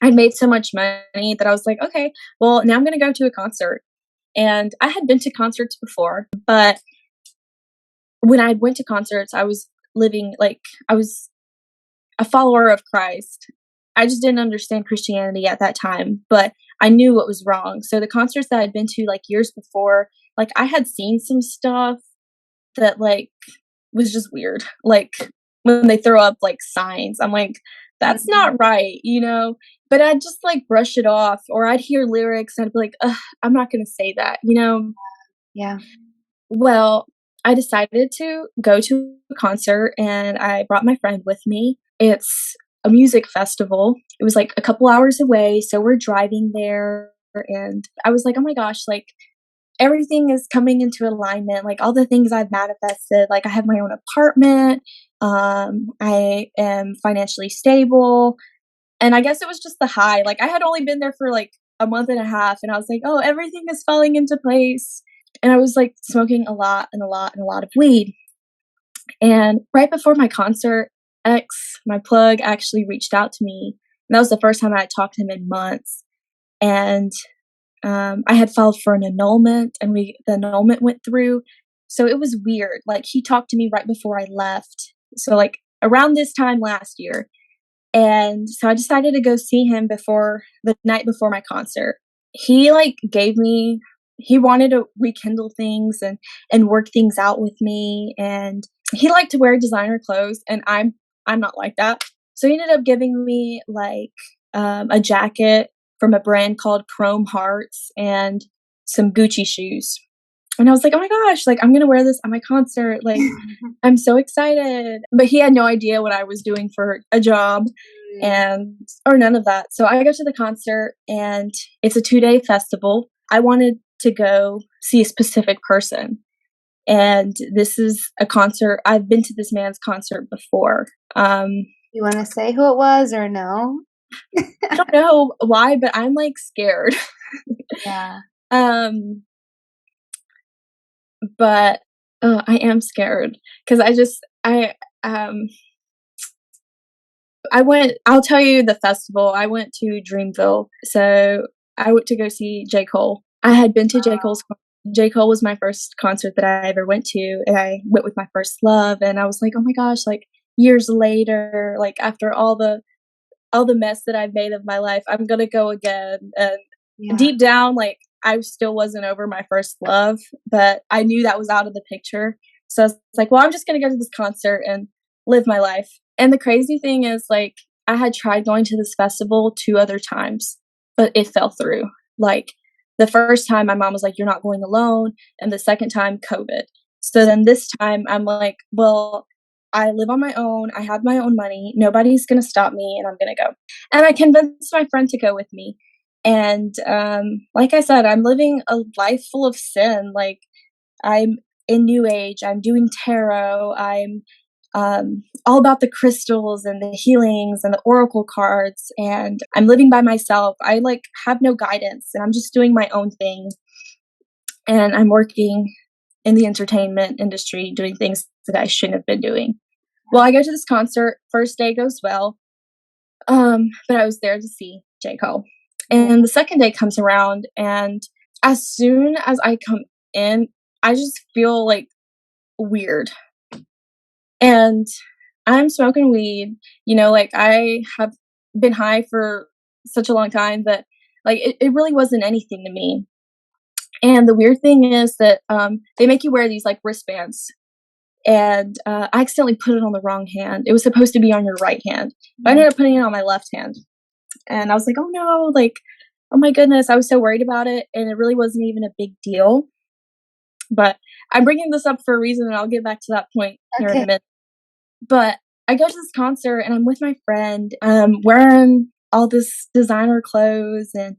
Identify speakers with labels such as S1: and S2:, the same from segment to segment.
S1: I'd made so much money that I was like, okay, well, now I'm going to go to a concert. And I had been to concerts before, but when I went to concerts, I was living like I was a follower of Christ. I just didn't understand Christianity at that time, but I knew what was wrong. So the concerts that I'd been to like years before, like I had seen some stuff that like was just weird. Like when they throw up like signs, I'm like, that's not right, you know? But I'd just like brush it off, or I'd hear lyrics and I'd be like, ugh, I'm not going to say that, you know?
S2: Yeah.
S1: Well, I decided to go to a concert and I brought my friend with me. It's a music festival. It was like a couple hours away. So we're driving there and I was like, oh my gosh, like everything is coming into alignment. Like all the things I've manifested, like I have my own apartment. I am financially stable. And I guess it was just the high. Like I had only been there for like a month and a half and I was like, oh, everything is falling into place. And I was like smoking a lot and a lot and a lot of weed. And right before my concert, my plug, actually reached out to me. And that was the first time I had talked to him in months. And I had filed for an annulment, and the annulment went through. So it was weird. Like he talked to me right before I left. So like around this time last year. And so I decided to go see him before the night before my concert. He like he wanted to rekindle things and work things out with me, and he liked to wear designer clothes, and I'm not like that. So he ended up giving me like a jacket from a brand called Chrome Hearts and some Gucci shoes. And I was like, oh my gosh, like I'm going to wear this at my concert. Like I'm so excited. But he had no idea what I was doing for a job or none of that. So I go to the concert and it's a 2-day festival. I wanted to go see a specific person. And this is a concert. I've been to this man's concert before.
S2: You want to say who it was or no?
S1: I don't know why, but I'm like scared.
S2: Yeah.
S1: But I am scared because I'll tell you the festival. I went to Dreamville. So I went to go see J. Cole. I had been to J. Cole was my first concert that I ever went to, and I went with my first love, and I was like, oh my gosh, like years later, like after all the mess that I've made of my life, I'm gonna go again. And deep down, like I still wasn't over my first love, but I knew that was out of the picture. So I was like, well, I'm just gonna go to this concert and live my life. And the crazy thing is, like, I had tried going to this festival 2 other times, but it fell through. Like the first time my mom was like, you're not going alone. And the second time, COVID. So then this time I'm like, well, I live on my own. I have my own money. Nobody's going to stop me, and I'm going to go. And I convinced my friend to go with me. And like I said, I'm living a life full of sin. Like I'm in New Age. I'm doing tarot. I'm all about the crystals and the healings and the oracle cards. And I'm living by myself. I like have no guidance, and I'm just doing my own thing. And I'm working in the entertainment industry, doing things that I shouldn't have been doing. Well, I go to this concert. First day goes well. But I was there to see J. Cole. And the second day comes around, and as soon as I come in, I just feel like weird. And I'm smoking weed, you know, like I have been high for such a long time that like it really wasn't anything to me. And the weird thing is that they make you wear these like wristbands. And I accidentally put it on the wrong hand. It was supposed to be on your right hand. But I ended up putting it on my left hand. And I was like, oh no, like, oh my goodness. I was so worried about it. And it really wasn't even a big deal. But I'm bringing this up for a reason, and I'll get back to that point here in a minute. But I go to this concert, and I'm with my friend, wearing all this designer clothes, and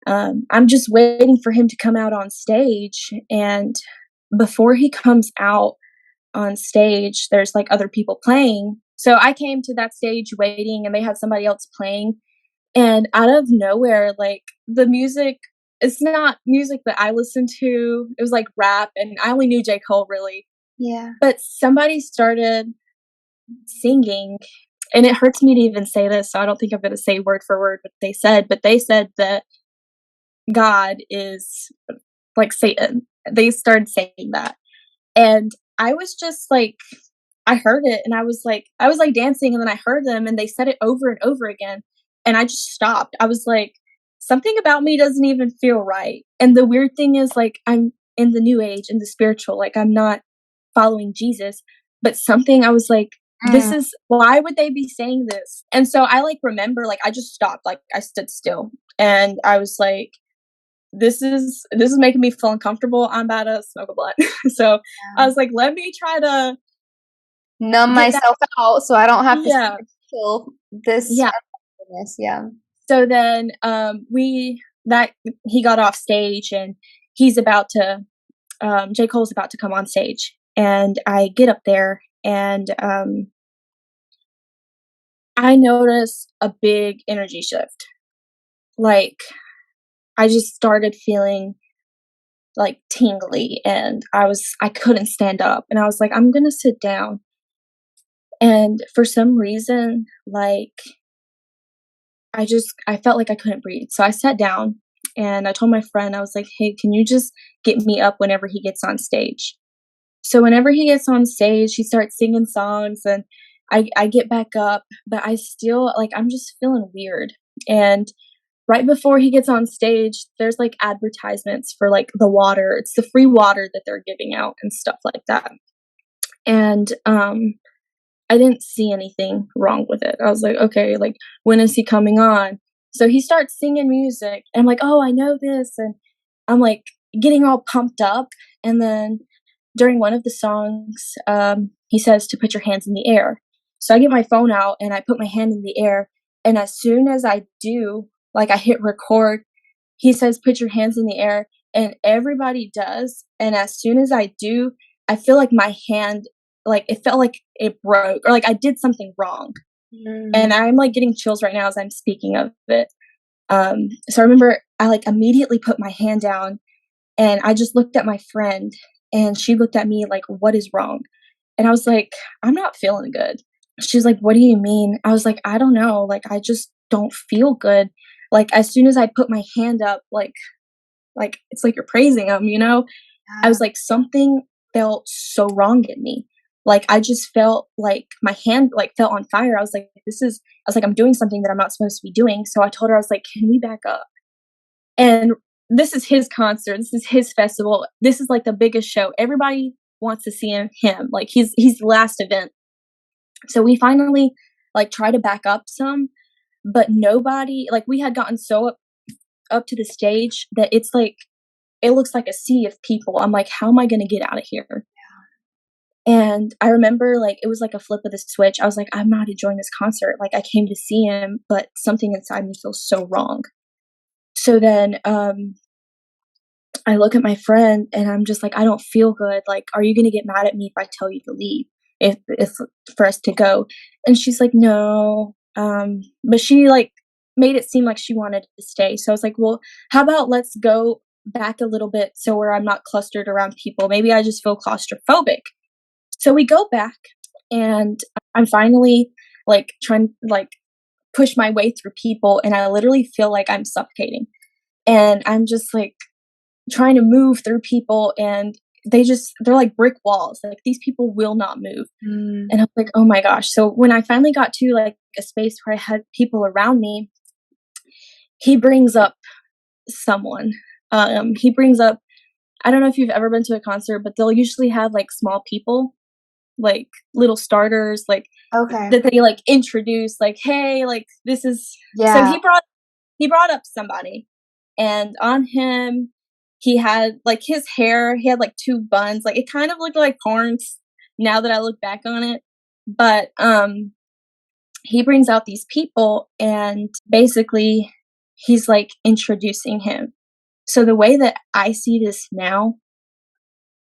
S1: I'm just waiting for him to come out on stage. And before he comes out on stage, there's like other people playing. So I came to that stage waiting, and they had somebody else playing. And out of nowhere, like the music, it's not music that I listen to. It was like rap, and I only knew J. Cole really.
S2: Yeah.
S1: But somebody started singing, and it hurts me to even say this, so I don't think I'm gonna say word for word what they said, but they said that God is like Satan. They started saying that. And I was just like, I heard it and I was like dancing and then I heard them and they said it over and over again. And I just stopped. I was like, something about me doesn't even feel right. And the weird thing is, like, I'm in the new age, in the spiritual, like, I'm not following Jesus, but something I was like, this
S2: Mm.
S1: is why would they be saying this? And so I like remember, like, I just stopped, like, I stood still and I was like, this is making me feel uncomfortable. I'm about to smoke a blunt. So I
S2: Yeah.
S1: was like, let me try to
S2: Numb
S1: get back.
S2: myself out so I don't have to
S1: Yeah.
S2: feel this
S1: Yeah.
S2: unhappiness. Yeah.
S1: So then we that he got off stage and he's about to J. Cole's about to come on stage. And I get up there and I notice a big energy shift. Like I just started feeling like tingly and I couldn't stand up and I was like, I'm gonna sit down. And for some reason, like I felt like I couldn't breathe. So I sat down and I told my friend, I was like, hey, can you just get me up whenever he gets on stage? So whenever he gets on stage, he starts singing songs and I get back up, but I still like I'm just feeling weird. And right before he gets on stage, there's like advertisements for like the water. It's the free water that they're giving out and stuff like that. And I didn't see anything wrong with it. I was like, okay, like when is he coming on? So he starts singing music and I'm like, oh, I know this. And I'm like getting all pumped up. And then during one of the songs, he says to put your hands in the air. So I get my phone out and I put my hand in the air. And as soon as I do, like I hit record, he says, put your hands in the air. And everybody does. And as soon as I do, I feel like my hand, like it felt like it broke or like I did something wrong.
S2: Mm.
S1: And I'm like getting chills right now as I'm speaking of it. So I remember I like immediately put my hand down and I just looked at my friend and she looked at me like, what is wrong? And I was like, I'm not feeling good. She's like, what do you mean? I was like, I don't know. Like, I just don't feel good. Like, as soon as I put my hand up, like it's like you're praising him, you know? I
S2: Yeah.
S1: was like, something felt so wrong in me. Like, I just felt like my hand like felt on fire. I was like, I'm doing something that I'm not supposed to be doing. So I told her, I was like, can we back up? And this is his concert. This is his festival. This is like the biggest show. Everybody wants to see him. Like he's the last event. So we finally like try to back up some, but nobody like we had gotten so up to the stage that it's like it looks like a sea of people. I'm like, how am I gonna get out of here? And I remember like it was like a flip of the switch. I was like, I'm not enjoying this concert. Like I came to see him, but something inside me feels so wrong. So then I look at my friend and I'm just like, I don't feel good. Like, are you gonna get mad at me if I tell you to leave? If for us to go? And she's like, no. But she like made it seem like she wanted to stay. So I was like, well, how about let's go back a little bit so where I'm not clustered around people. Maybe I just feel claustrophobic. So we go back and I'm finally like trying to like push my way through people and I literally feel like I'm suffocating. And I'm just like trying to move through people and they're like brick walls. Like these people will not move.
S2: Mm.
S1: And I'm like, oh my gosh. So when I finally got to like a space where I had people around me, he brings up someone. He brings up, I don't know if you've ever been to a concert, but they'll usually have like small people, like little starters, like
S2: Okay.
S1: that they like introduce, like, hey, like this is so
S2: Yeah.
S1: he brought up somebody and on him he had like his hair, he had like two buns, like it kind of looked like horns now that I look back on it. But he brings out these people and basically he's like introducing him. So the way that I see this now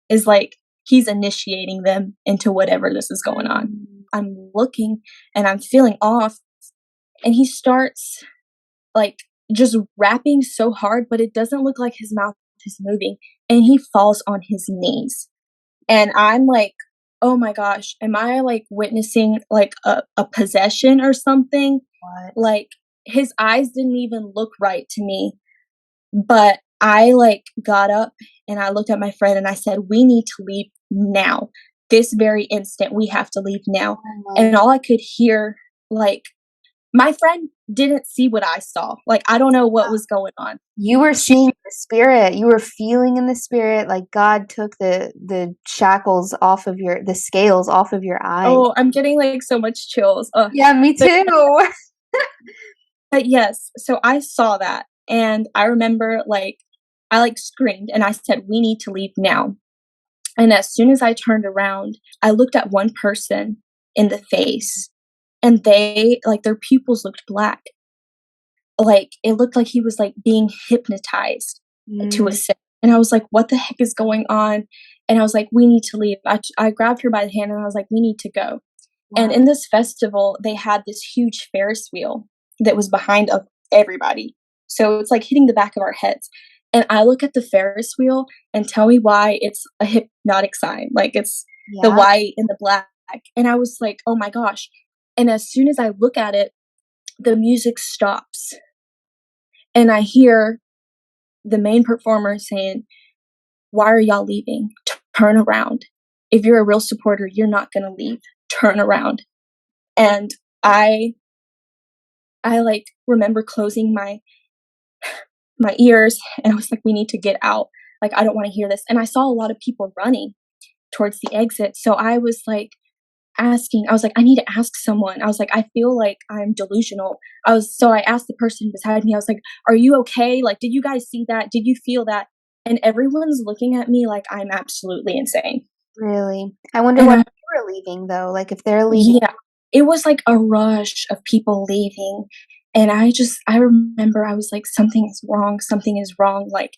S1: is like he's initiating them into whatever this is going on.
S2: Mm.
S1: I'm looking and I'm feeling off and he starts like just rapping so hard, but it doesn't look like his mouth is moving. And he falls on his knees. And I'm like oh my gosh, am I, like, witnessing, like, a possession or something?
S2: What?
S1: Like, his eyes didn't even look right to me, but I, like, got up and I looked at my friend and I said, "We need to leave now. This very instant, we have to leave now."
S2: Oh
S1: And
S2: my.
S1: all I could hear, like, my friend didn't see what I saw. Like, I don't know what was going on.
S2: You were
S1: She
S2: seeing the spirit. You were feeling in the spirit, like God took the shackles off of the scales off of your eyes.
S1: Oh, I'm getting, like, so much chills. Ugh.
S2: Yeah, me
S1: But
S2: too.
S1: but yes, so I saw that, and I remember, like, I, like, screamed, and I said, "We need to leave now." And as soon as I turned around, I looked at one person in the face, and they like, their pupils looked black. Like, it looked like he was, like, being hypnotized to a
S2: Mm,
S1: sit, and I was like, "What the heck is going on?" And I was like, "We need to leave." I grabbed her by the hand, and I was like, "We need to go." And
S2: wow.
S1: in this festival, they had this huge Ferris wheel that was behind of everybody. So it's like hitting the back of our heads. And I look at the Ferris wheel and tell me why it's a hypnotic sign. Like it's the
S2: Yeah.
S1: white and the black. And I was like, oh my gosh. And as soon as I look at it, the music stops. And I hear the main performer saying, "Why are y'all leaving? Turn around. If you're a real supporter, you're not going to leave. Turn around." And I I, like, remember closing my ears, and I was like, "We need to get out. Like, I don't wanna hear this." And I saw a lot of people running towards the exit, so I was, like, I was like, "I need to ask someone." I was like, "I feel like I'm delusional." So I asked the person beside me, I was like, "Are you okay? Like, did you guys see that? Did you feel that?" And everyone's looking at me like I'm absolutely insane.
S2: Really? I wonder
S1: And
S2: why
S1: I
S2: they were leaving though. Like if they're leaving.
S1: Yeah, it was like a rush of people leaving, and I remember I was like, something is wrong," like,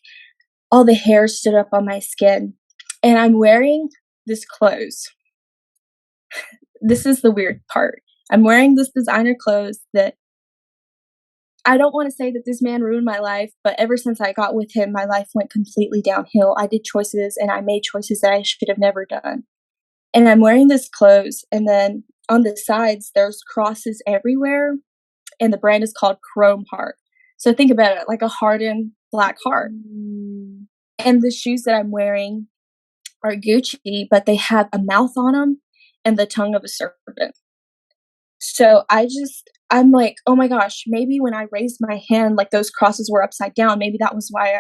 S1: all the hair stood up on my skin, and I'm wearing this clothes. This is the weird part. I'm wearing this designer clothes that I don't wanna say that this man ruined my life, but ever since I got with him, my life went completely downhill. I did choices, and I made choices that I should have never done. And I'm wearing this clothes, and then on the sides, there's crosses everywhere, and the brand is called Chrome Heart. So think about it, like a hardened black heart.
S2: Mm,
S1: And the shoes that I'm wearing are Gucci, but they have a mouth on them and the tongue of a serpent. So I'm like, "Oh my gosh, maybe when I raised my hand, like, those crosses were upside down, maybe that was why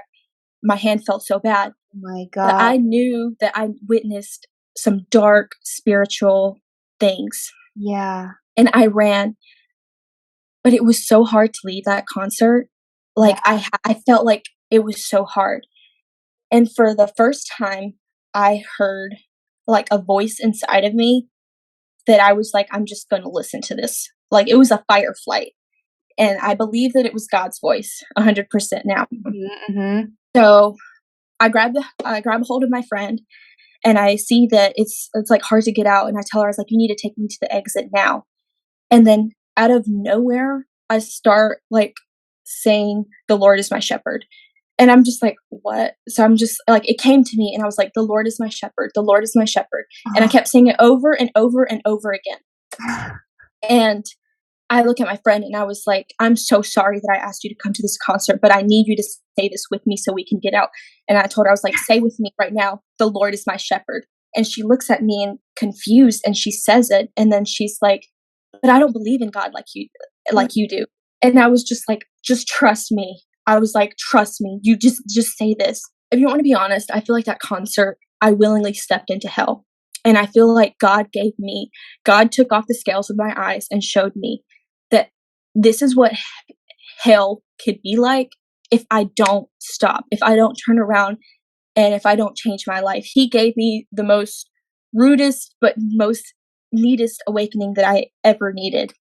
S1: my hand felt so bad."
S2: oh my
S1: But
S2: God.
S1: I knew that I witnessed some dark spiritual things,
S2: Yeah.
S1: and I ran, but it was so hard to leave that concert.
S2: Yeah.
S1: Like, I felt like it was so hard, and for the first time, I heard, like, a voice inside of me that I was like, "I'm just gonna listen to this." Like, it was a fight or flight, and I believe that it was God's voice 100% now.
S2: Mhm, mhm.
S1: So, I grab a hold of my friend, and I see that it's, like, hard to get out, and I tell her, I was like, "You need to take me to the exit now." And then out of nowhere, I start, like, saying, "The Lord is my shepherd." And I'm just like, "What?" So I'm just like, it came to me, and I was like, "The Lord is my shepherd. The Lord is my shepherd." And I kept saying it over and over and over again. And I look at my friend and I was like, "I'm so sorry that I asked you to come to this concert, but I need you to say this with me so we can get out." And I told her, I was like, "Say with me right now, the Lord is my shepherd." And she looks at me and confused and she says it. And then she's like, "But I don't believe in God like you do." And I was just like, "Just trust me." I was like, "Trust me. You just say this." If you want to be honest, I feel like that concert, I willingly stepped into hell. And I feel like God took off the scales of my eyes and showed me that this is what hell could be like if I don't stop, if I don't turn around, and if I don't change my life. He gave me the most rudest but most neatest awakening that I ever needed.